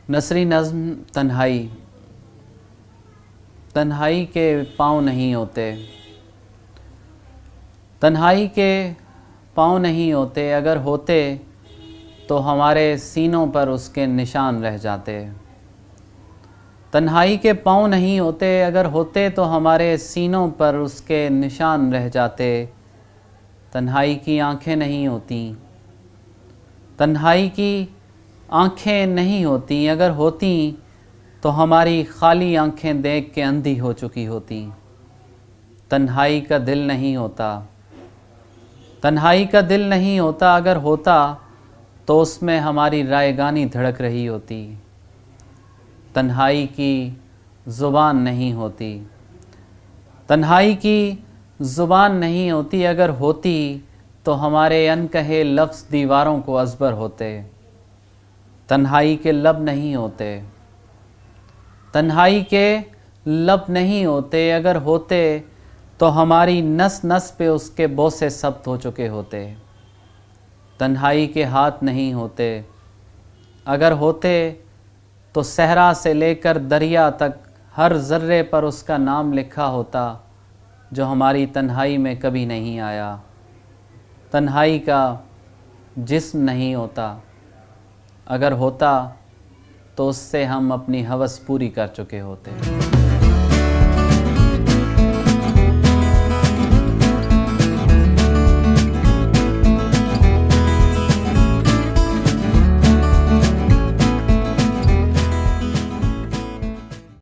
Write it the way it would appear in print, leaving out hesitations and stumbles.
नसरी नज़्म तन्हाई। तन्हाई के पाँव नहीं होते, तन्हाई के पाँव नहीं होते, अगर होते तो हमारे सीनों पर उसके निशान रह जाते। तन्हाई के पाँव नहीं होते, अगर होते तो हमारे सीनों पर उसके निशान रह जाते। तन्हाई की आँखें नहीं होती, तन्हाई की आँखें नहीं होती, अगर होती तो हमारी खाली आँखें देख के अंधी हो चुकी होती। तन्हाई का दिल नहीं होता, तन्हाई का दिल नहीं होता, अगर होता तो उसमें हमारी रायगानी धड़क रही होती। तन्हाई की ज़ुबान नहीं होती, तन्हाई की ज़ुबान नहीं होती, अगर होती तो हमारे अनकहे लफ्ज़ दीवारों को अज़बर होते। तन्हाई के लब नहीं होते, तन्हाई के लब नहीं होते, अगर होते तो हमारी नस नस पे उसके बोसे सब्त हो चुके होते। तन्हाई के हाथ नहीं होते, अगर होते तो सहरा से लेकर दरिया तक हर ज़र्रे पर उसका नाम लिखा होता, जो हमारी तन्हाई में कभी नहीं आया। तन्हाई का जिस्म नहीं होता, अगर होता तो उससे हम अपनी हवस पूरी कर चुके होते।